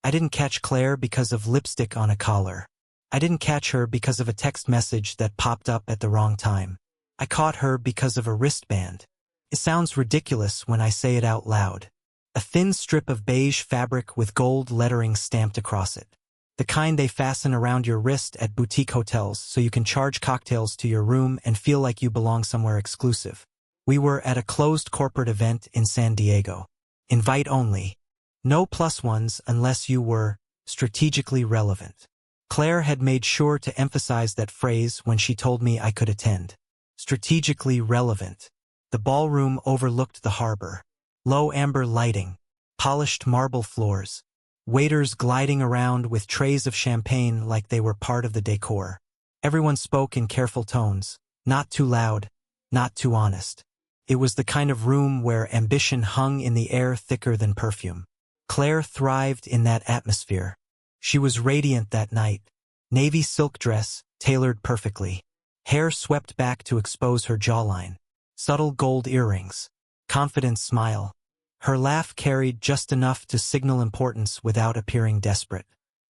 I didn't catch Claire because of lipstick on a collar. I didn't catch her because of a text message that popped up at the wrong time. I caught her because of a wristband. It sounds ridiculous when I say it out loud. A thin strip of beige fabric with gold lettering stamped across it. The kind they fasten around your wrist at boutique hotels so you can charge cocktails to your room and feel like you belong somewhere exclusive. We were at a closed corporate event in San Diego. Invite only. No plus ones unless you were strategically relevant. Claire had made sure to emphasize that phrase when she told me I could attend. Strategically relevant. The ballroom overlooked the harbor. Low amber lighting. Polished marble floors. Waiters gliding around with trays of champagne like they were part of the decor. Everyone spoke in careful tones, not too loud, not too honest. It was the kind of room where ambition hung in the air thicker than perfume. Claire thrived in that atmosphere. She was radiant that night. Navy silk dress, tailored perfectly. Hair swept back to expose her jawline. Subtle gold earrings. Confident smile. Her laugh carried just enough to signal importance without appearing desperate.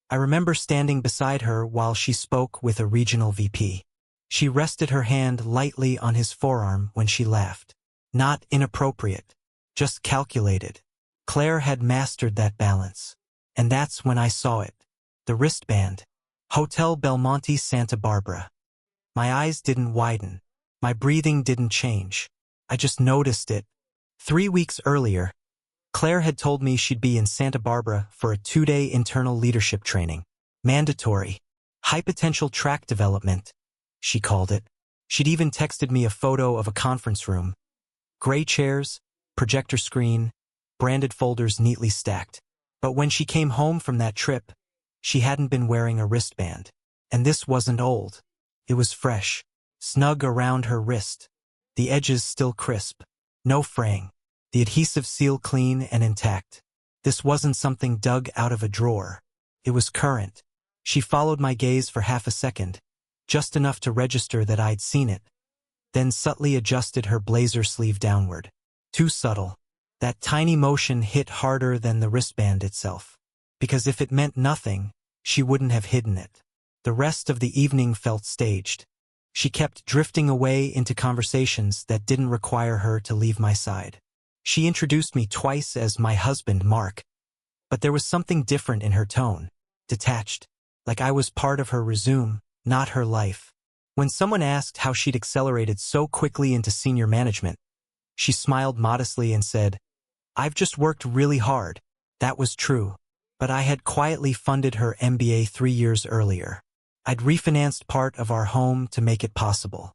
I remember standing beside her while she spoke with a regional VP. She rested her hand lightly on his forearm when she laughed. Not inappropriate, just calculated. Claire had mastered that balance. And that's when I saw it. The wristband. Hotel Belmonte, Santa Barbara. My eyes didn't widen. My breathing didn't change. I just noticed it. 3 weeks earlier, Claire had told me she'd be in Santa Barbara for a 2-day internal leadership training. Mandatory. High potential track development, she called it. She'd even texted me a photo of a conference room. Gray chairs, projector screen, branded folders neatly stacked. But when she came home from that trip, she hadn't been wearing a wristband. And this wasn't old. It was fresh, snug around her wrist. The edges still crisp. No fraying. The adhesive seal clean and intact. This wasn't something dug out of a drawer. It was current. She followed my gaze for half a second, just enough to register that I'd seen it. Then subtly adjusted her blazer sleeve downward. Too subtle. That tiny motion hit harder than the wristband itself. Because if it meant nothing, she wouldn't have hidden it. The rest of the evening felt staged. She kept drifting away into conversations that didn't require her to leave my side. She introduced me twice as my husband, Mark. But there was something different in her tone. Detached. Like I was part of her resume, not her life. When someone asked how she'd accelerated so quickly into senior management, she smiled modestly and said, "I've just worked really hard." That was true. But I had quietly funded her MBA 3 years earlier. I'd refinanced part of our home to make it possible.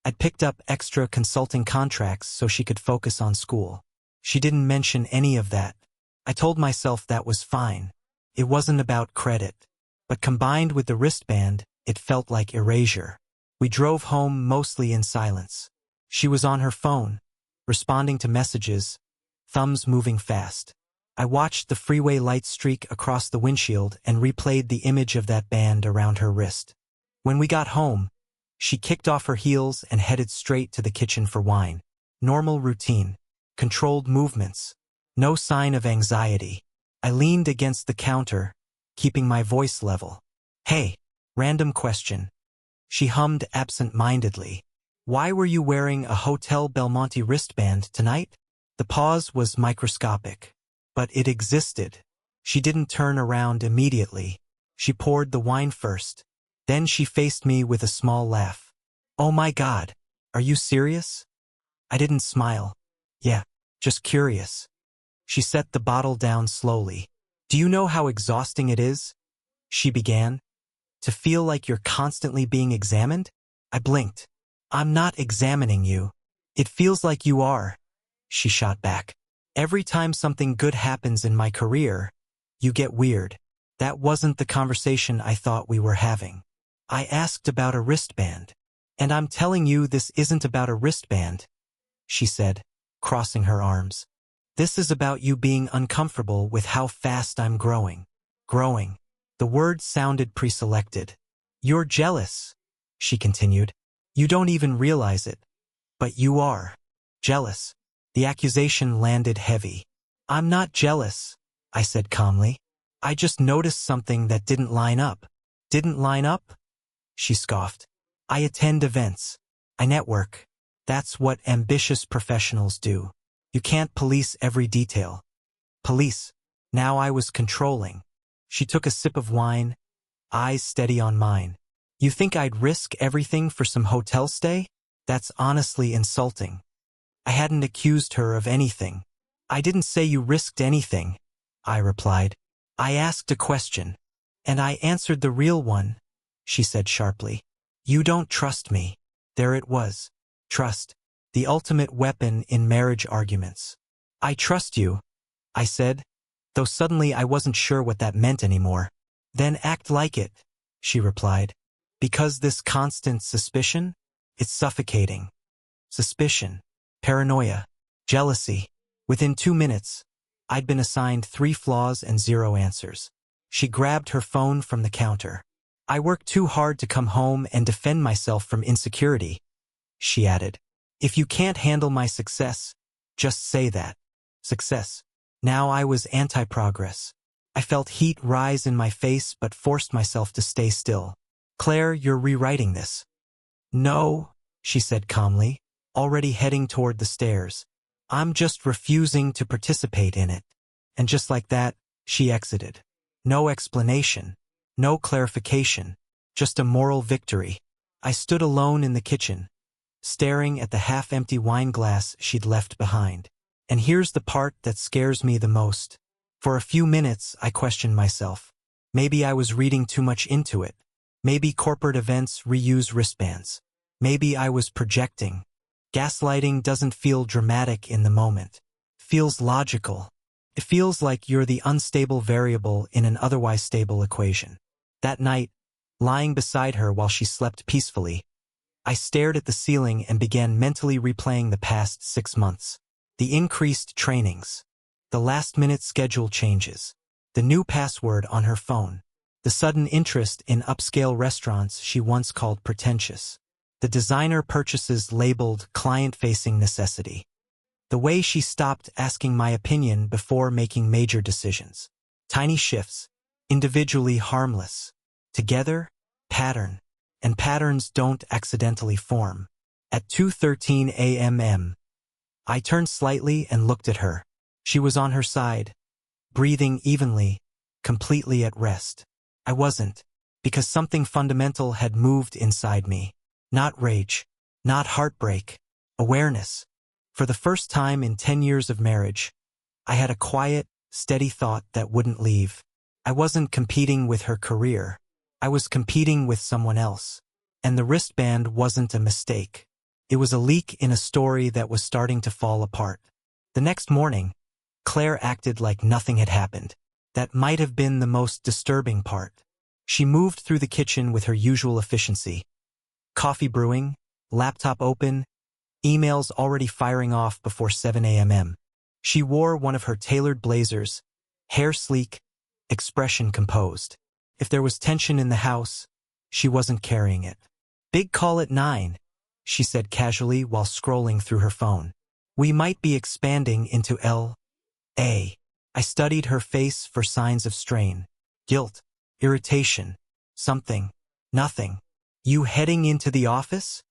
I'd picked up extra consulting contracts so she could focus on school. She didn't mention any of that. I told myself that was fine. It wasn't about credit. But combined with the wristband, it felt like erasure. We drove home mostly in silence. She was on her phone, responding to messages, thumbs moving fast. I watched the freeway light streak across the windshield and replayed the image of that band around her wrist. When we got home, she kicked off her heels and headed straight to the kitchen for wine. Normal routine. Controlled movements. No sign of anxiety. I leaned against the counter, keeping my voice level. "Hey, random question." She hummed absent-mindedly. "Why were you wearing a Hotel Belmonte wristband tonight?" The pause was microscopic. But it existed. She didn't turn around immediately. She poured the wine first. Then she faced me with a small laugh. "Oh my God, are you serious?" I didn't smile. "Yeah, just curious." She set the bottle down slowly. "Do you know how exhausting it is?" she began. "To feel like you're constantly being examined?" I blinked. "I'm not examining you. It feels like you are," she shot back. "Every time something good happens in my career, you get weird." That wasn't the conversation I thought we were having. I asked about a wristband. "And I'm telling you this isn't about a wristband," she said, crossing her arms. "This is about you being uncomfortable with how fast I'm growing." Growing. The word sounded pre-selected. "You're jealous," she continued. "You don't even realize it. But you are. Jealous." The accusation landed heavy. "I'm not jealous," I said calmly. I just noticed something that didn't line up. Didn't line up? She scoffed. I attend events. I network. That's what ambitious professionals do. You can't police every detail. Police. Now I was controlling. She took a sip of wine, eyes steady on mine. You think I'd risk everything for some hotel stay? That's honestly insulting. I hadn't accused her of anything. I didn't say you risked anything, I replied. I asked a question. And I answered the real one, she said sharply. You don't trust me. There it was. Trust. The ultimate weapon in marriage arguments. I trust you, I said, though suddenly I wasn't sure what that meant anymore. Then act like it, she replied. Because this constant suspicion? It's suffocating. Suspicion, paranoia, jealousy. Within 2 minutes, I'd been assigned 3 flaws and 0 answers. She grabbed her phone from the counter. I worked too hard to come home and defend myself from insecurity, she added. If you can't handle my success, just say that. Success. Now I was anti-progress. I felt heat rise in my face but forced myself to stay still. Claire, you're rewriting this. No, she said calmly, already heading toward the stairs. I'm just refusing to participate in it. And just like that, she exited. No explanation, no clarification, just a moral victory. I stood alone in the kitchen, staring at the half-empty wine glass she'd left behind. And here's the part that scares me the most. For a few minutes, I questioned myself. Maybe I was reading too much into it. Maybe corporate events reuse wristbands. Maybe I was projecting. Gaslighting doesn't feel dramatic in the moment. It feels logical. It feels like you're the unstable variable in an otherwise stable equation. That night, lying beside her while she slept peacefully, I stared at the ceiling and began mentally replaying the past 6 months. The increased trainings, the last-minute schedule changes, the new password on her phone, the sudden interest in upscale restaurants she once called pretentious, the designer purchases labeled client-facing necessity, the way she stopped asking my opinion before making major decisions. Tiny shifts, individually harmless. Together, pattern. And patterns don't accidentally form. At 2:13 a.m., I turned slightly and looked at her. She was on her side, breathing evenly, completely at rest. I wasn't, because something fundamental had moved inside me. Not rage, not heartbreak, awareness. For the first time in 10 years of marriage, I had a quiet, steady thought that wouldn't leave. I wasn't competing with her career. I was competing with someone else. And the wristband wasn't a mistake. It was a leak in a story that was starting to fall apart. The next morning, Claire acted like nothing had happened. That might have been the most disturbing part. She moved through the kitchen with her usual efficiency. Coffee brewing, laptop open, emails already firing off before 7 a.m. She wore one of her tailored blazers, hair sleek, expression composed. If there was tension in the house, she wasn't carrying it. Big call at 9, she said casually while scrolling through her phone. We might be expanding into L.A. I studied her face for signs of strain, guilt, irritation, something, nothing. You heading into the office?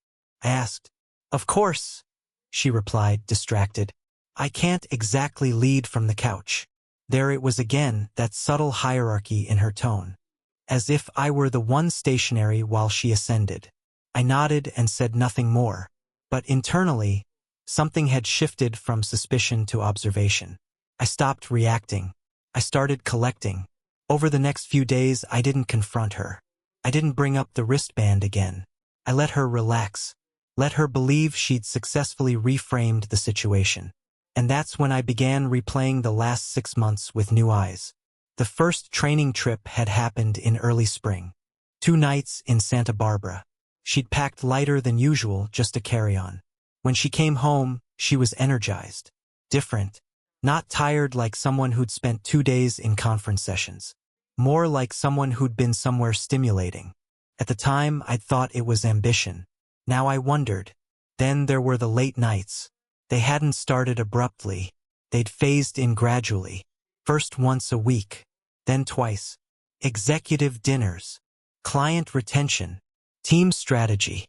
I asked. Of course, she replied, distracted. I can't exactly lead from the couch. There it was again, that subtle hierarchy in her tone. As if I were the one stationary while she ascended. I nodded and said nothing more. But internally, something had shifted from suspicion to observation. I stopped reacting. I started collecting. Over the next few days, I didn't confront her. I didn't bring up the wristband again. I let her relax. Let her believe she'd successfully reframed the situation. And that's when I began replaying the last 6 months with new eyes. The first training trip had happened in early spring. 2 nights in Santa Barbara. She'd packed lighter than usual just to carry on. When she came home, she was energized. Different. Not tired like someone who'd spent 2 days in conference sessions. More like someone who'd been somewhere stimulating. At the time, I'd thought it was ambition. Now I wondered. Then there were the late nights. They hadn't started abruptly. They'd phased in gradually. First once a week. then twice. Executive dinners. Client retention. Team strategy.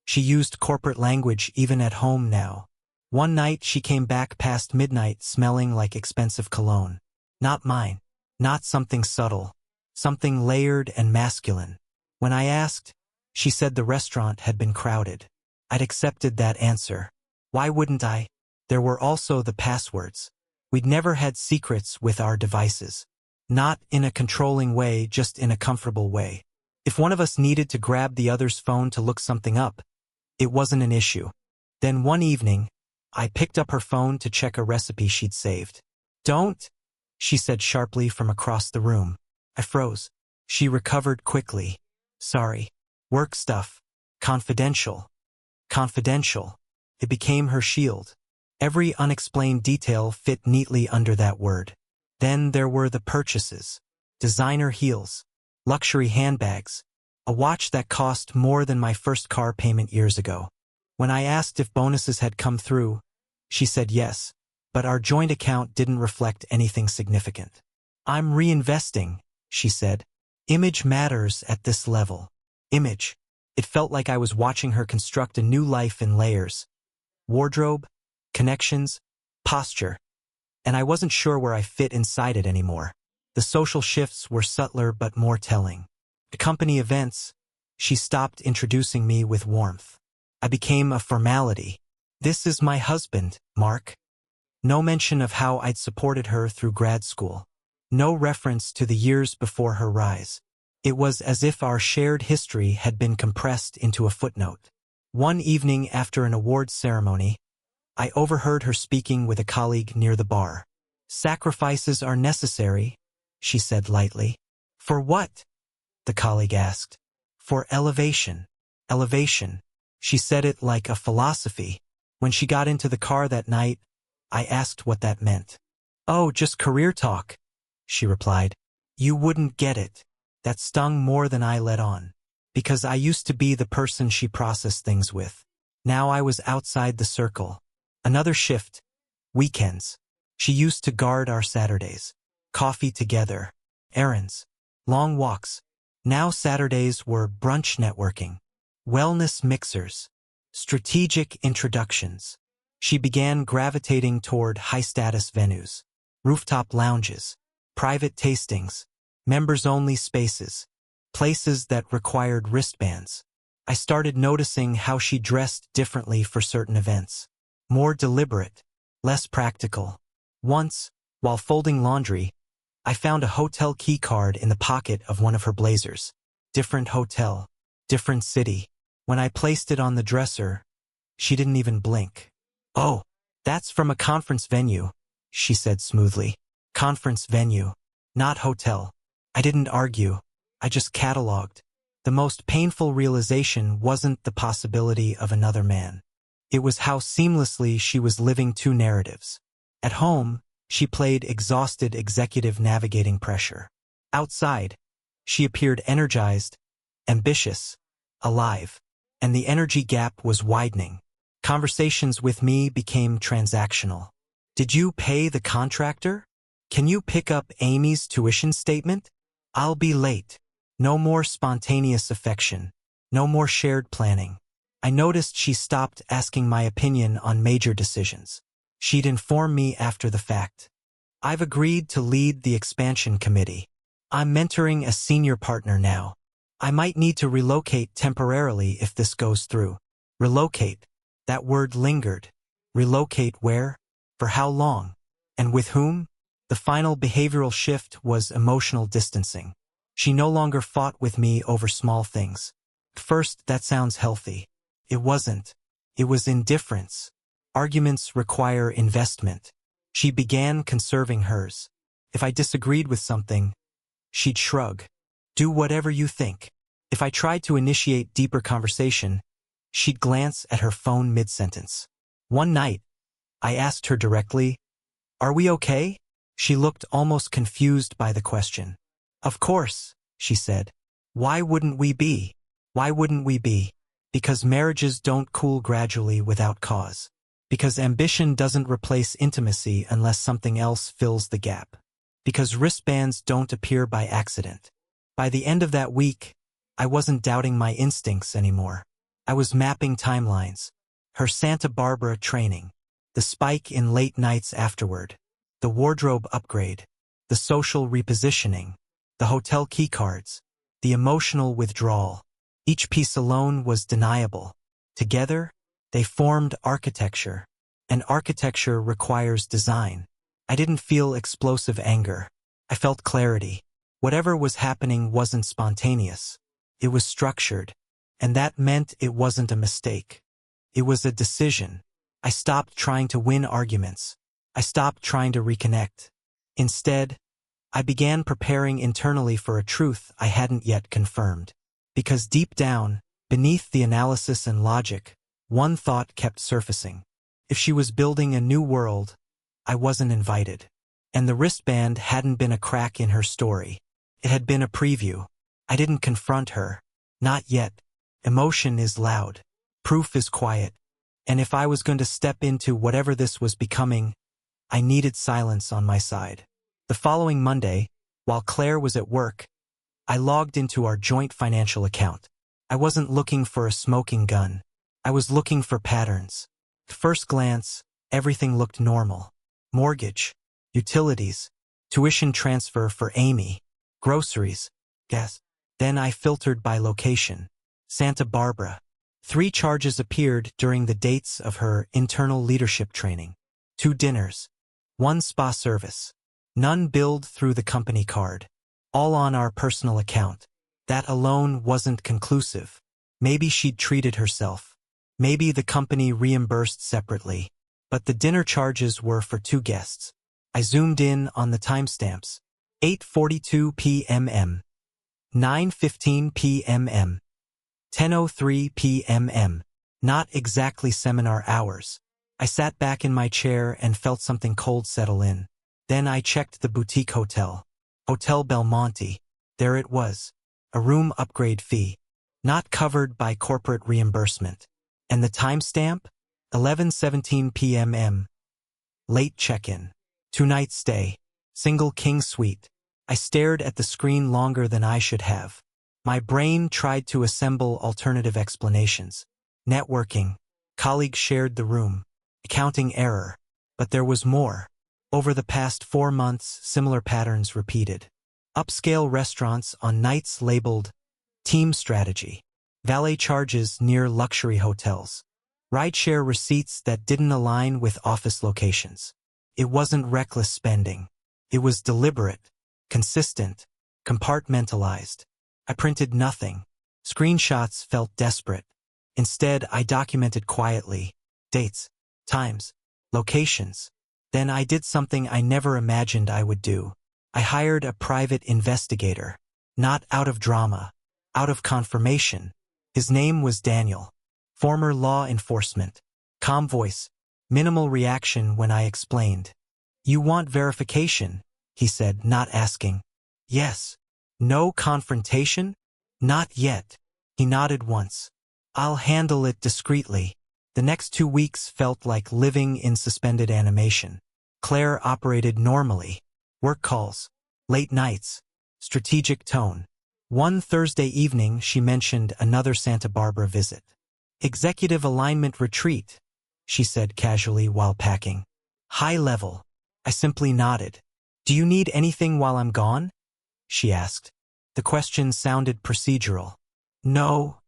She used corporate language even at home now. One night she came back past midnight smelling like expensive cologne. Not mine. Not something subtle. Something layered and masculine. When I asked, she said the restaurant had been crowded. I'd accepted that answer. Why wouldn't I? There were also the passwords. We'd never had secrets with our devices. Not in a controlling way, just in a comfortable way. If one of us needed to grab the other's phone to look something up, it wasn't an issue. Then one evening, I picked up her phone to check a recipe she'd saved. "Don't," she said sharply from across the room. I froze. She recovered quickly. "Sorry. Work stuff. Confidential." Confidential. It became her shield. Every unexplained detail fit neatly under that word. Then there were the purchases. Designer heels. Luxury handbags. A watch that cost more than my first car payment years ago. When I asked if bonuses had come through, she said yes, but our joint account didn't reflect anything significant. "I'm reinvesting," she said. "Image matters at this level." Image. It felt like I was watching her construct a new life in layers. Wardrobe, connections, posture. And I wasn't sure where I fit inside it anymore. The social shifts were subtler but more telling. At company events, she stopped introducing me with warmth. I became a formality. "This is my husband, Mark." No mention of how I'd supported her through grad school. No reference to the years before her rise. It was as if our shared history had been compressed into a footnote. One evening after an awards ceremony, I overheard her speaking with a colleague near the bar. "Sacrifices are necessary," she said lightly. "For what?" the colleague asked. "For elevation." Elevation. She said it like a philosophy. When she got into the car that night, I asked what that meant. "Oh, just career talk," she replied. "You wouldn't get it." That stung more than I let on. Because I used to be the person she processed things with. Now I was outside the circle. Another shift. Weekends. She used to guard our Saturdays. Coffee together. Errands. Long walks. Now Saturdays were brunch networking. Wellness mixers. Strategic introductions. She began gravitating toward high-status venues. Rooftop lounges. Private tastings. Members-only spaces. Places that required wristbands. I started noticing how she dressed differently for certain events. More deliberate. Less practical. Once, while folding laundry, I found a hotel key card in the pocket of one of her blazers. Different hotel. Different city. When I placed it on the dresser, she didn't even blink. "Oh, that's from a conference venue," she said smoothly. "Conference venue. Not hotel." I didn't argue. I just cataloged. The most painful realization wasn't the possibility of another man. It was how seamlessly she was living two narratives. At home, she played exhausted executive navigating pressure. Outside, she appeared energized, ambitious, alive. And the energy gap was widening. Conversations with me became transactional. "Did you pay the contractor? Can you pick up Amy's tuition statement? I'll be late." No more spontaneous affection. No more shared planning. I noticed she stopped asking my opinion on major decisions. She'd inform me after the fact. "I've agreed to lead the expansion committee. I'm mentoring a senior partner now. I might need to relocate temporarily if this goes through." Relocate. That word lingered. Relocate where? For how long? And with whom? The final behavioral shift was emotional distancing. She no longer fought with me over small things. At first, that sounds healthy. It wasn't. It was indifference. Arguments require investment. She began conserving hers. If I disagreed with something, she'd shrug. "Do whatever you think." If I tried to initiate deeper conversation, she'd glance at her phone mid-sentence. One night, I asked her directly, "Are we okay?" She looked almost confused by the question. "Of course," she said. "Why wouldn't we be? Why wouldn't we be? Because marriages don't cool gradually without cause. Because ambition doesn't replace intimacy unless something else fills the gap. Because wristbands don't appear by accident. By the end of that week, I wasn't doubting my instincts anymore. I was mapping timelines. Her Santa Barbara training, the spike in late nights afterward, the wardrobe upgrade, the social repositioning, the hotel keycards, the emotional withdrawal. Each piece alone was deniable. Together, they formed architecture. And architecture requires design. I didn't feel explosive anger. I felt clarity. Whatever was happening wasn't spontaneous. It was structured. And that meant it wasn't a mistake. It was a decision. I stopped trying to win arguments. I stopped trying to reconnect. Instead, I began preparing internally for a truth I hadn't yet confirmed. Because deep down, beneath the analysis and logic, one thought kept surfacing. If she was building a new world, I wasn't invited. And the wristband hadn't been a crack in her story. It had been a preview. I didn't confront her. Not yet. Emotion is loud. Proof is quiet. And if I was going to step into whatever this was becoming, I needed silence on my side. The following Monday, while Claire was at work, I logged into our joint financial account. I wasn't looking for a smoking gun. I was looking for patterns. At first glance, everything looked normal. Mortgage, utilities, tuition transfer for Amy, groceries, gas. Then I filtered by location. Santa Barbara. 3 charges appeared during the dates of her internal leadership training. 2 dinners. 1 spa service. None billed through the company card. All on our personal account. That alone wasn't conclusive. Maybe she'd treated herself. Maybe the company reimbursed separately. But the dinner charges were for 2 guests. I zoomed in on the timestamps. 8:42 p.m. 9:15 p.m. 10:03 p.m. Not exactly seminar hours. I sat back in my chair and felt something cold settle in. Then I checked the boutique hotel. Hotel Belmonte. There it was. A room upgrade fee. Not covered by corporate reimbursement. And the timestamp? 11:17 p.m. Late check-in. 2-night stay. Single king suite. I stared at the screen longer than I should have. My brain tried to assemble alternative explanations. Networking. Colleagues shared the room. Accounting error. But there was more. Over the past 4 months, similar patterns repeated. Upscale restaurants on nights labeled team strategy. Valet charges near luxury hotels. Rideshare receipts that didn't align with office locations. It wasn't reckless spending. It was deliberate, consistent, compartmentalized. I printed nothing. Screenshots felt desperate. Instead, I documented quietly. Dates, times, locations. Then I did something I never imagined I would do. I hired a private investigator. Not out of drama. Out of confirmation. His name was Daniel. Former law enforcement. Calm voice. Minimal reaction when I explained. You want verification? He said, not asking. Yes. No confrontation? Not yet. He nodded once. I'll handle it discreetly. The next 2 weeks felt like living in suspended animation. Claire operated normally. Work calls. Late nights. Strategic tone. One Thursday evening she mentioned another Santa Barbara visit. Executive alignment retreat, she said casually while packing. High level. I simply nodded. Do you need anything while I'm gone? She asked. The question sounded procedural. No,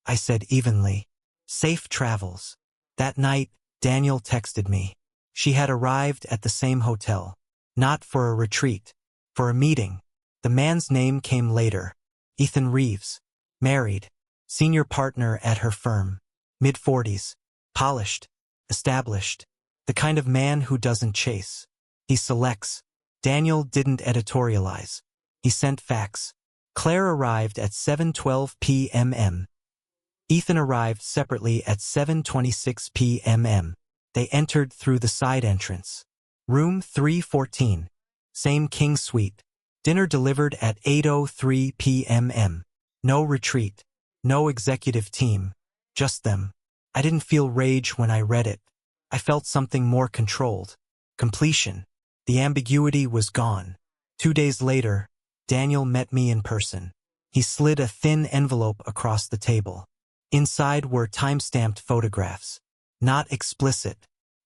I said evenly. Safe travels. That night, Daniel texted me. She had arrived at the same hotel. Not for a retreat. For a meeting. The man's name came later. Ethan Reeves. Married. Senior partner at her firm. Mid-40s. Polished. Established. The kind of man who doesn't chase. He selects. Daniel didn't editorialize. He sent facts. Claire arrived at 7:12 p.m. Ethan arrived separately at 7:26 p.m. They entered through the side entrance. Room 314. Same king suite. Dinner delivered at 8:03 p.m. No retreat. No executive team. Just them. I didn't feel rage when I read it. I felt something more controlled. Completion. The ambiguity was gone. 2 days later, Daniel met me in person. He slid a thin envelope across the table. Inside were time-stamped photographs. Not explicit,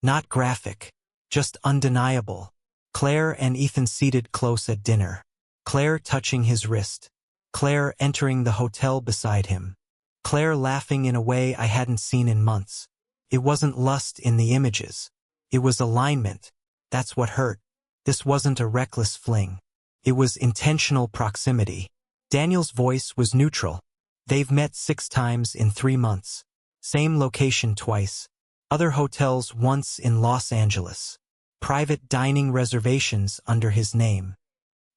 not graphic, just undeniable. Claire and Ethan seated close at dinner. Claire touching his wrist. Claire entering the hotel beside him. Claire laughing in a way I hadn't seen in months. It wasn't lust in the images. It was alignment. That's what hurt. This wasn't a reckless fling. It was intentional proximity. Daniel's voice was neutral. They've met 6 times in 3 months. Same location twice. Other hotels once in Los Angeles. Private dining reservations under his name.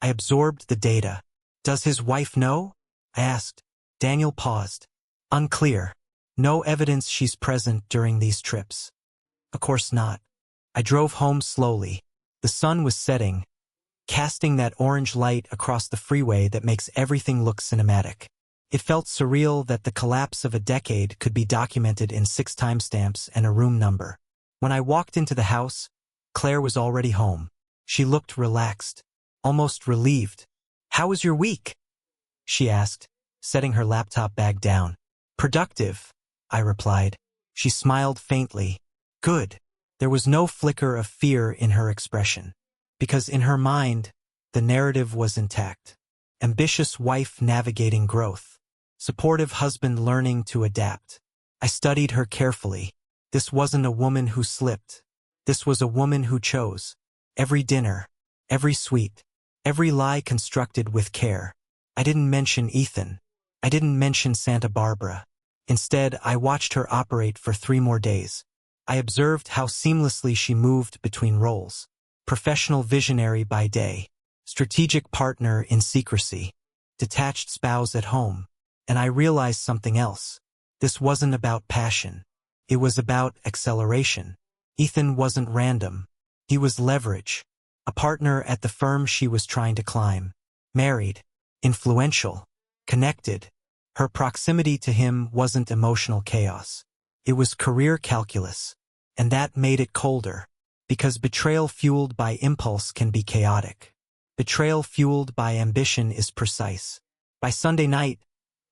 I absorbed the data. Does his wife know? I asked. Daniel paused. Unclear. No evidence she's present during these trips. Of course not. I drove home slowly. The sun was setting, casting that orange light across the freeway that makes everything look cinematic. It felt surreal that the collapse of a decade could be documented in 6 timestamps and a room number. When I walked into the house, Claire was already home. She looked relaxed, almost relieved. "How was your week?" she asked, setting her laptop bag down. "Productive," I replied. She smiled faintly. "Good." There was no flicker of fear in her expression. Because in her mind, the narrative was intact. Ambitious wife navigating growth. Supportive husband learning to adapt. I studied her carefully. This wasn't a woman who slipped. This was a woman who chose. Every dinner, every sweet, every lie constructed with care. I didn't mention Ethan. I didn't mention Santa Barbara. Instead, I watched her operate for 3 more days. I observed how seamlessly she moved between roles. Professional visionary by day, strategic partner in secrecy, detached spouse at home. And I realized something else. This wasn't about passion. It was about acceleration. Ethan wasn't random. He was leverage. A partner at the firm she was trying to climb. Married. Influential. Connected. Her proximity to him wasn't emotional chaos. It was career calculus. And that made it colder. Because betrayal fueled by impulse can be chaotic. Betrayal fueled by ambition is precise. By Sunday night,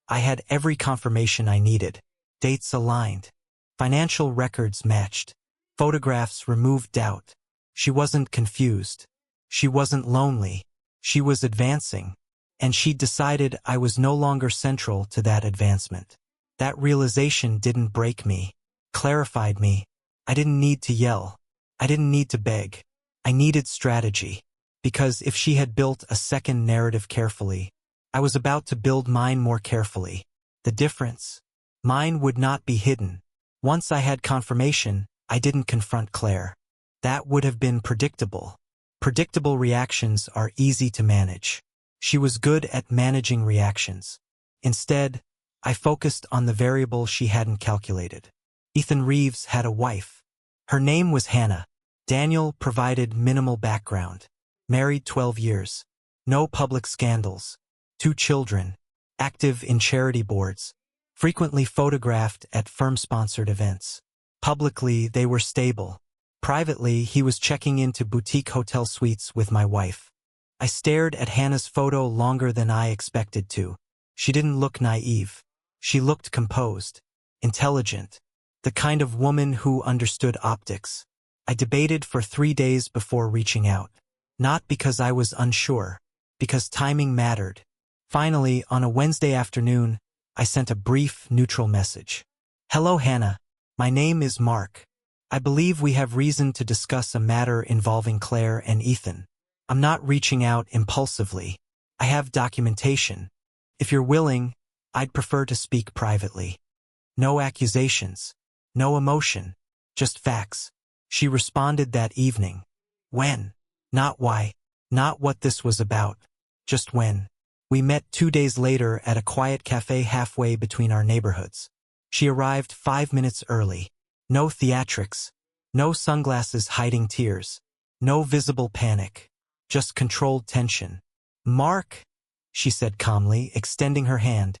I had every confirmation I needed. Dates aligned. Financial records matched. Photographs removed doubt. She wasn't confused. She wasn't lonely. She was advancing. And she'd decided I was no longer central to that advancement. That realization didn't break me. Clarified me. I didn't need to yell. I didn't need to beg. I needed strategy. Because if she had built a second narrative carefully, I was about to build mine more carefully. The difference? Mine would not be hidden. Once I had confirmation, I didn't confront Claire. That would have been predictable. Predictable reactions are easy to manage. She was good at managing reactions. Instead, I focused on the variable she hadn't calculated. Ethan Reeves had a wife. Her name was Hannah. Daniel provided minimal background. Married 12 years. No public scandals. 2 children. Active in charity boards. Frequently photographed at firm-sponsored events. Publicly, they were stable. Privately, he was checking into boutique hotel suites with my wife. I stared at Hannah's photo longer than I expected to. She didn't look naive. She looked composed. Intelligent. The kind of woman who understood optics. I debated for 3 days before reaching out. Not because I was unsure. Because timing mattered. Finally, on a Wednesday afternoon, I sent a brief, neutral message. "Hello, Hannah. My name is Mark. I believe we have reason to discuss a matter involving Claire and Ethan. I'm not reaching out impulsively. I have documentation. If you're willing, I'd prefer to speak privately. No accusations. No emotion. Just facts." She responded that evening. When? Not why. Not what this was about. Just when. We met 2 days later at a quiet cafe halfway between our neighborhoods. She arrived 5 minutes early. No theatrics. No sunglasses hiding tears. No visible panic. Just controlled tension. "Mark," she said calmly, extending her hand.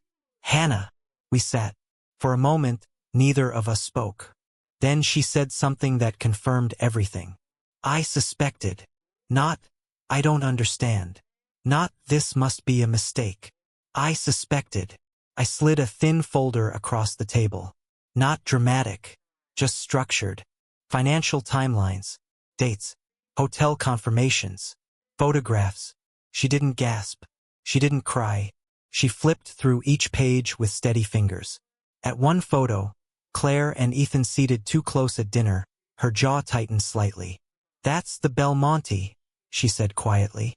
"Hannah." We sat. For a moment, neither of us spoke. Then she said something that confirmed everything. "I suspected. Not, I don't understand. Not this must be a mistake. I suspected. I slid a thin folder across the table. Not dramatic, just structured. Financial timelines, dates, hotel confirmations, photographs. She didn't gasp. She didn't cry. She flipped through each page with steady fingers. At one photo, Claire and Ethan seated too close at dinner, her jaw tightened slightly. That's the Belmonte, she said quietly.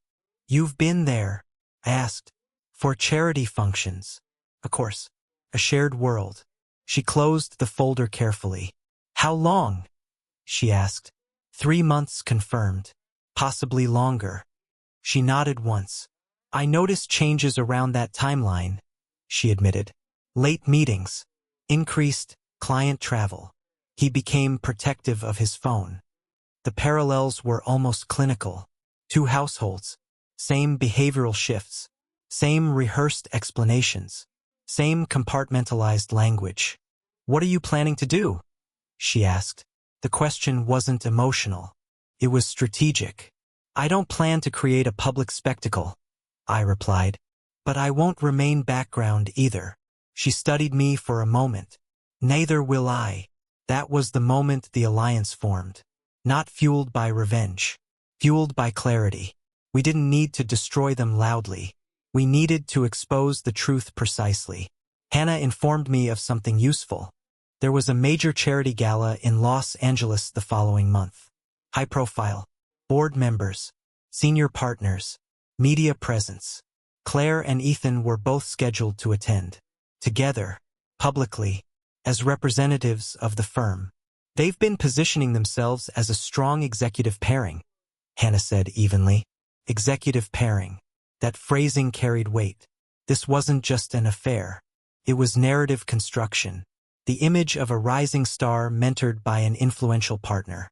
You've been there? I asked. For charity functions. Of course. A shared world. She closed the folder carefully. How long? She asked. 3 months confirmed. Possibly longer. She nodded once. I noticed changes around that timeline, she admitted. Late meetings. Increased client travel. He became protective of his phone. The parallels were almost clinical. 2 households. Same behavioral shifts. Same rehearsed explanations. Same compartmentalized language. What are you planning to do? She asked. The question wasn't emotional. It was strategic. I don't plan to create a public spectacle, I replied. But I won't remain background either. She studied me for a moment. Neither will I. That was the moment the alliance formed. Not fueled by revenge. Fueled by clarity. We didn't need to destroy them loudly. We needed to expose the truth precisely. Hannah informed me of something useful. There was a major charity gala in Los Angeles the following month. High profile. Board members. Senior partners. Media presence. Claire and Ethan were both scheduled to attend. Together. Publicly. As representatives of the firm. They've been positioning themselves as a strong executive pairing, Hannah said evenly. Executive pairing. That phrasing carried weight. This wasn't just an affair. It was narrative construction. The image of a rising star mentored by an influential partner.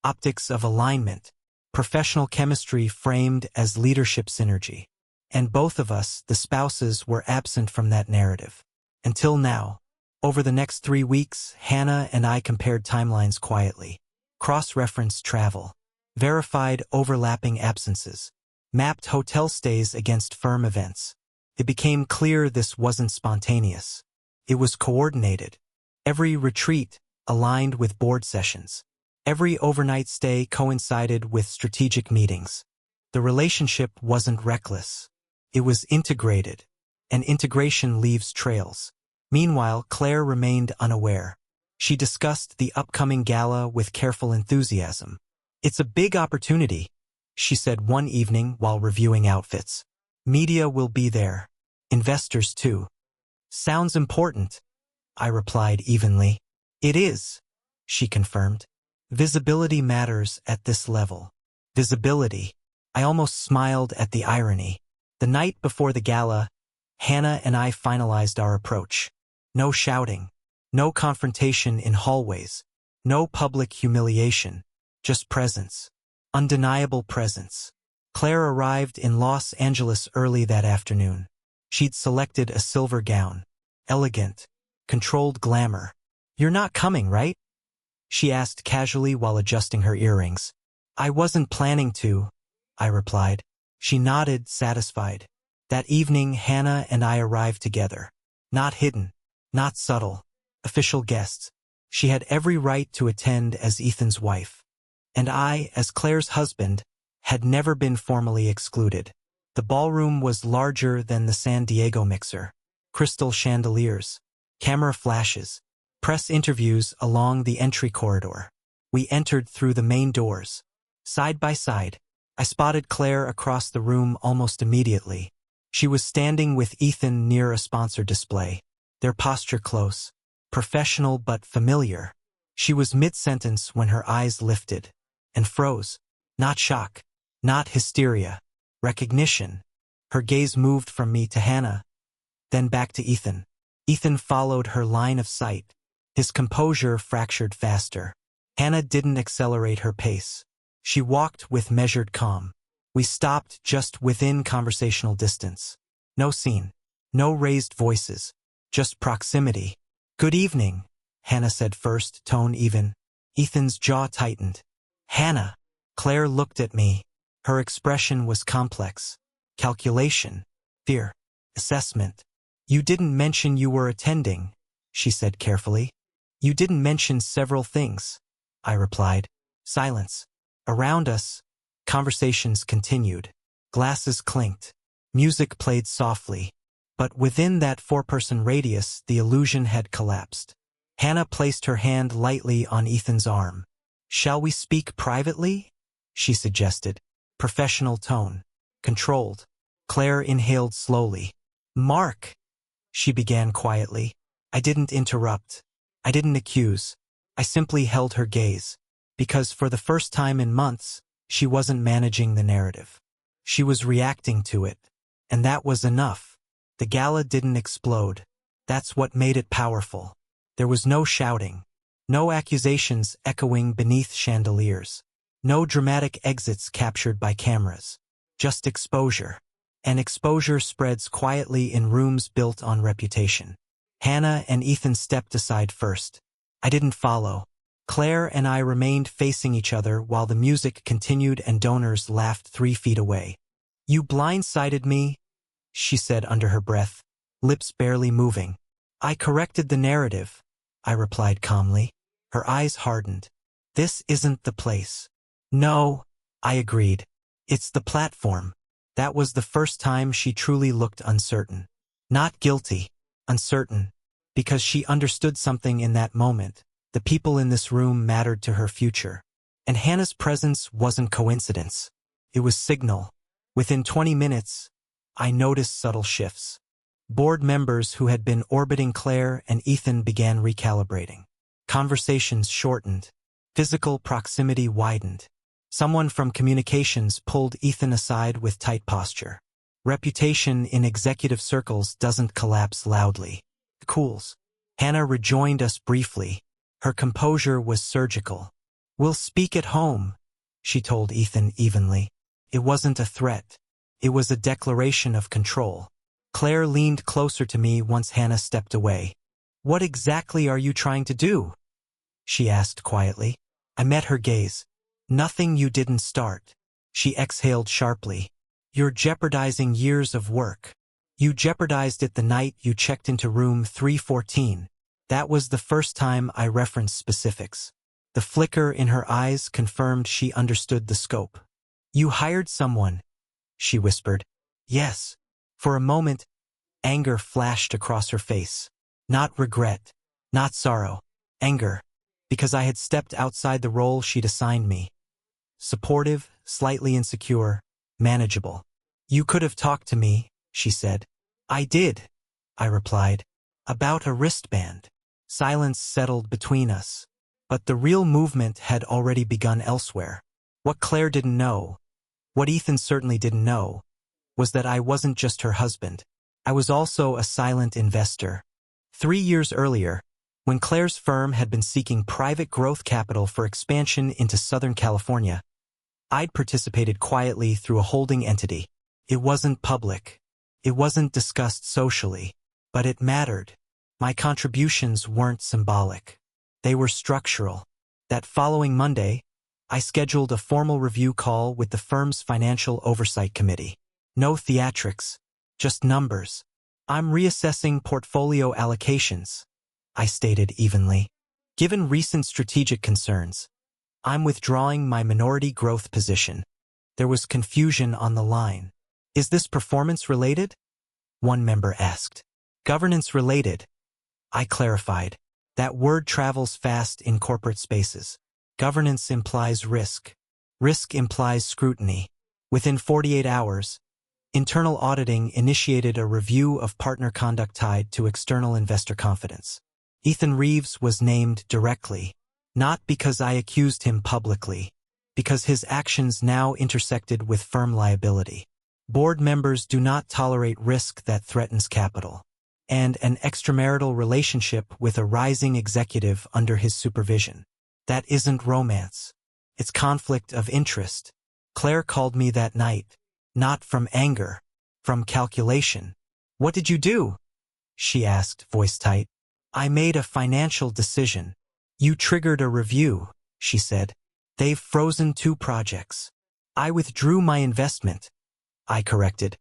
Optics of alignment. Professional chemistry framed as leadership synergy. And both of us, the spouses, were absent from that narrative. Until now. Over the next 3 weeks, Hannah and I compared timelines quietly. Cross-referenced travel. Verified overlapping absences. Mapped hotel stays against firm events. It became clear this wasn't spontaneous. It was coordinated. Every retreat aligned with board sessions. Every overnight stay coincided with strategic meetings. The relationship wasn't reckless. It was integrated. And integration leaves trails. Meanwhile, Claire remained unaware. She discussed the upcoming gala with careful enthusiasm. It's a big opportunity, she said one evening while reviewing outfits. Media will be there. Investors too. Sounds important, I replied evenly. It is, she confirmed. Visibility matters at this level. Visibility. I almost smiled at the irony. The night before the gala, Hannah and I finalized our approach. No shouting. No confrontation in hallways. No public humiliation. Just presence. Undeniable presence. Claire arrived in Los Angeles early that afternoon. She'd selected a silver gown. Elegant. Controlled glamour. You're not coming, right? She asked casually while adjusting her earrings. I wasn't planning to, I replied. She nodded, satisfied. That evening, Hannah and I arrived together. Not hidden. Not subtle. Official guests. She had every right to attend as Ethan's wife. And I, as Claire's husband, had never been formally excluded. The ballroom was larger than the San Diego Mixer. Crystal chandeliers. Camera flashes. Press interviews along the entry corridor. We entered through the main doors. Side by side. I spotted Claire across the room almost immediately. She was standing with Ethan near a sponsor display. Their posture close. Professional but familiar. She was mid-sentence when her eyes lifted. And froze. Not shock. Not hysteria. Recognition. Her gaze moved from me to Hannah. Then back to Ethan. Ethan followed her line of sight. His composure fractured faster. Hannah didn't accelerate her pace. She walked with measured calm. We stopped just within conversational distance. No scene. No raised voices. Just proximity. Good evening, Hannah said first, tone even. Ethan's jaw tightened. Hannah. Claire looked at me. Her expression was complex. calculation, fear, assessment. You didn't mention you were attending, she said carefully. You didn't mention several things, I replied. Silence. Around us, conversations continued. Glasses clinked. Music played softly. But within that four-person radius, the illusion had collapsed. Hannah placed her hand lightly on Ethan's arm. Shall we speak privately? She suggested. Professional tone. Controlled. Claire inhaled slowly. Mark, she began quietly. I didn't interrupt. I didn't accuse. I simply held her gaze. Because for the first time in months, she wasn't managing the narrative. She was reacting to it. And that was enough. The gala didn't explode. That's what made it powerful. There was no shouting. No accusations echoing beneath chandeliers. No dramatic exits captured by cameras. Just exposure. And exposure spreads quietly in rooms built on reputation. Hannah and Ethan stepped aside first. I didn't follow. Claire and I remained facing each other while the music continued and donors laughed 3 feet away. You blindsided me, she said under her breath, lips barely moving. I corrected the narrative, I replied calmly. Her eyes hardened. This isn't the place. No, I agreed. It's the platform. That was the first time she truly looked uncertain. Not guilty, uncertain. Because she understood something in that moment. The people in this room mattered to her future. And Hannah's presence wasn't coincidence. It was signal. Within 20 minutes, I noticed subtle shifts. Board members who had been orbiting Claire and Ethan began recalibrating. Conversations shortened. Physical proximity widened. Someone from communications pulled Ethan aside with tight posture. Reputation in executive circles doesn't collapse loudly. It cools. Hannah rejoined us briefly. Her composure was surgical. We'll speak at home, she told Ethan evenly. It wasn't a threat. It was a declaration of control. Claire leaned closer to me once Hannah stepped away. What exactly are you trying to do? She asked quietly. I met her gaze. Nothing you didn't start. She exhaled sharply. You're jeopardizing years of work. You jeopardized it the night you checked into room 314. That was the first time I referenced specifics. The flicker in her eyes confirmed she understood the scope. You hired someone, she whispered. Yes. For a moment, anger flashed across her face. Not regret. Not sorrow. Anger. Because I had stepped outside the role she'd assigned me. Supportive, slightly insecure, manageable. You could have talked to me, she said. I did, I replied. About a wristband. Silence settled between us. But the real movement had already begun elsewhere. What Claire didn't know, what Ethan certainly didn't know, was that I wasn't just her husband. I was also a silent investor. 3 years earlier, when Claire's firm had been seeking private growth capital for expansion into Southern California, I'd participated quietly through a holding entity. It wasn't public. It wasn't discussed socially. But it mattered. My contributions weren't symbolic. They were structural. That following Monday, I scheduled a formal review call with the firm's financial oversight committee. No theatrics, just numbers. I'm reassessing portfolio allocations, I stated evenly. Given recent strategic concerns, I'm withdrawing my minority growth position. There was confusion on the line. Is this performance-related? One member asked. Governance-related, I clarified. That word travels fast in corporate spaces. Governance implies risk. Risk implies scrutiny. Within 48 hours, internal auditing initiated a review of partner conduct tied to external investor confidence. Ethan Reeves was named directly, not because I accused him publicly, because his actions now intersected with firm liability. Board members do not tolerate risk that threatens capital. And an extramarital relationship with a rising executive under his supervision. That isn't romance. It's conflict of interest. Claire called me that night. Not from anger. From calculation. What did you do? She asked, voice tight. I made a financial decision. You triggered a review, she said. They've frozen 2 projects. I withdrew my investment. I corrected.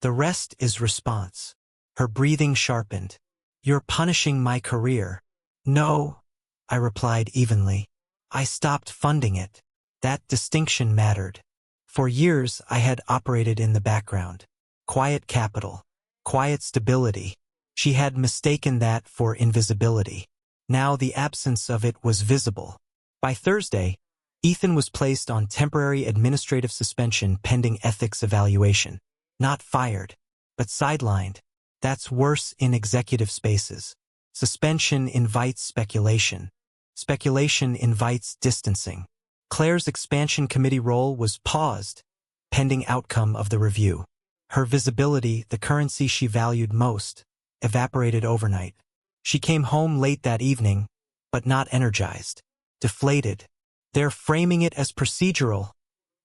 The rest is response. Her breathing sharpened. You're punishing my career. No, I replied evenly. I stopped funding it. That distinction mattered. For years I had operated in the background. Quiet capital. Quiet stability. She had mistaken that for invisibility. Now the absence of it was visible. By Thursday, Ethan was placed on temporary administrative suspension pending ethics evaluation. Not fired, but sidelined. That's worse in executive spaces. Suspension invites speculation. Speculation invites distancing. Claire's expansion committee role was paused, pending outcome of the review. Her visibility, the currency she valued most, evaporated overnight. She came home late that evening, but not energized. Deflated. They're framing it as procedural,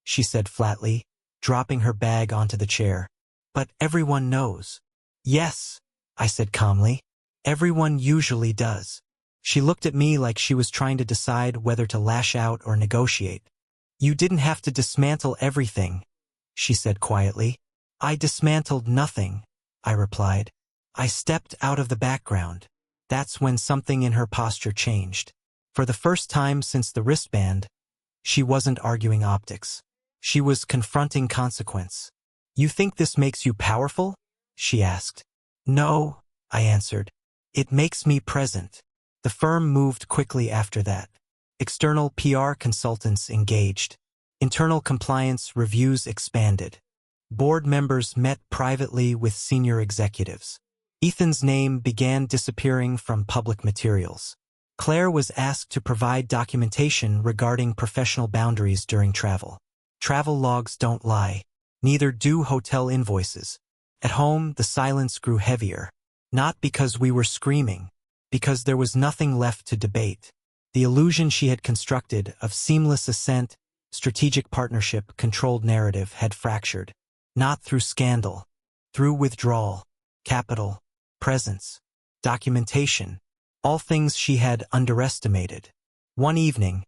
she said flatly, dropping her bag onto the chair. But everyone knows. Yes, I said calmly. Everyone usually does. She looked at me like she was trying to decide whether to lash out or negotiate. You didn't have to dismantle everything, she said quietly. I dismantled nothing, I replied. I stepped out of the background. That's when something in her posture changed. For the first time since the wristband, she wasn't arguing optics. She was confronting consequence. You think this makes you powerful? She asked. No, I answered. It makes me present. The firm moved quickly after that. External PR consultants engaged. Internal compliance reviews expanded. Board members met privately with senior executives. Ethan's name began disappearing from public materials. Claire was asked to provide documentation regarding professional boundaries during travel. Travel logs don't lie. Neither do hotel invoices. At home, the silence grew heavier. Not because we were screaming, because there was nothing left to debate. The illusion she had constructed of seamless assent, strategic partnership, controlled narrative had fractured. Not through scandal, through withdrawal, capital, presence, documentation, all things she had underestimated. One evening,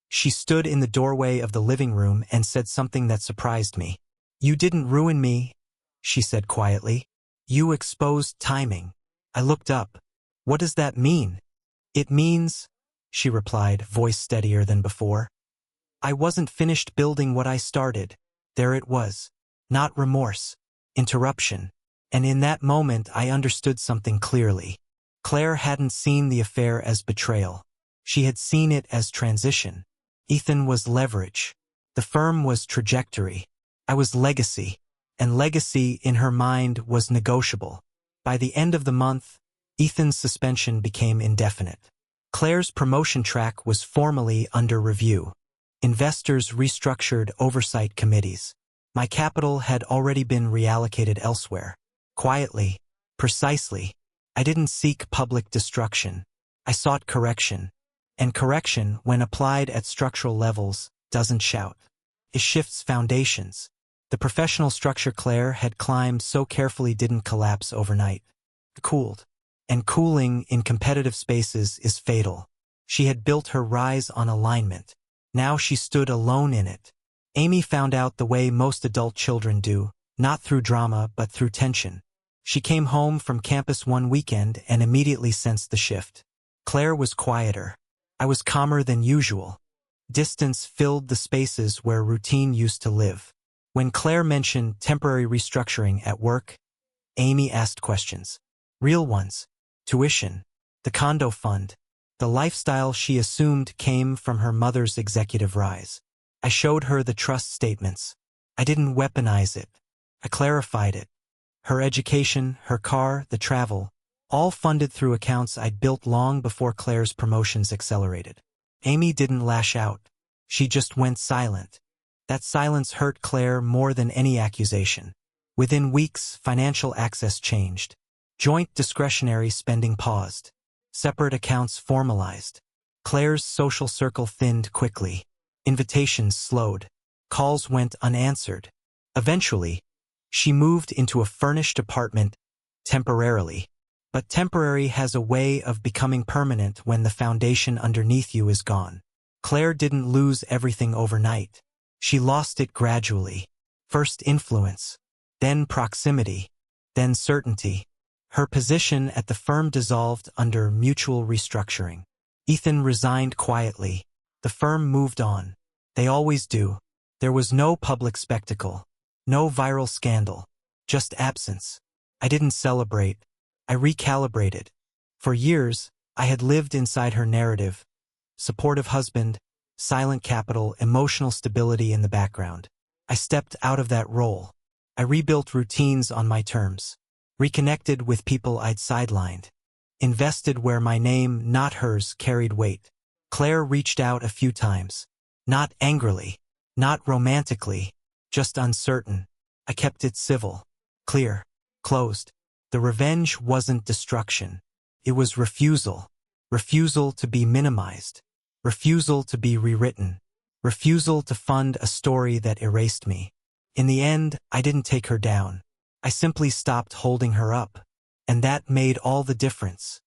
she stood in the doorway of the living room and said something that surprised me. You didn't ruin me, she said quietly. You exposed timing. I looked up. What does that mean? It means, she replied, voice steadier than before. I wasn't finished building what I started. There it was. Not remorse. Interruption. And in that moment I understood something clearly. Claire hadn't seen the affair as betrayal. She had seen it as transition. Ethan was leverage. The firm was trajectory. I was legacy. And legacy in her mind was negotiable. By the end of the month, Ethan's suspension became indefinite. Claire's promotion track was formally under review. Investors restructured oversight committees. My capital had already been reallocated elsewhere. Quietly, precisely. I didn't seek public destruction. I sought correction. And correction, when applied at structural levels, doesn't shout. It shifts foundations. The professional structure Claire had climbed so carefully didn't collapse overnight. It cooled. And cooling in competitive spaces is fatal. She had built her rise on alignment. Now she stood alone in it. Amy found out the way most adult children do, not through drama but through tension. She came home from campus one weekend and immediately sensed the shift. Claire was quieter. I was calmer than usual. Distance filled the spaces where routine used to live. When Claire mentioned temporary restructuring at work, Amy asked questions. Real ones. Tuition. The condo fund. The lifestyle she assumed came from her mother's executive rise. I showed her the trust statements. I didn't weaponize it. I clarified it. Her education, her car, the travel, all funded through accounts I'd built long before Claire's promotions accelerated. Amy didn't lash out. She just went silent. That silence hurt Claire more than any accusation. Within weeks, financial access changed. Joint discretionary spending paused. Separate accounts formalized. Claire's social circle thinned quickly. Invitations slowed. Calls went unanswered. Eventually, she moved into a furnished apartment, temporarily. But temporary has a way of becoming permanent when the foundation underneath you is gone. Claire didn't lose everything overnight. She lost it gradually. First influence. then proximity, then certainty. Her position at the firm dissolved under mutual restructuring. Ethan resigned quietly. The firm moved on. They always do. There was no public spectacle, no viral scandal, just absence. I didn't celebrate. I recalibrated. For years, I had lived inside her narrative. Supportive husband, silent capital, emotional stability in the background. I stepped out of that role. I rebuilt routines on my terms. Reconnected with people I'd sidelined. Invested where my name, not hers, carried weight. Claire reached out a few times. Not angrily. Not romantically. Just uncertain. I kept it civil. Clear. Closed. The revenge wasn't destruction. It was refusal. Refusal to be minimized. Refusal to be rewritten. Refusal to fund a story that erased me. In the end, I didn't take her down. I simply stopped holding her up. And that made all the difference.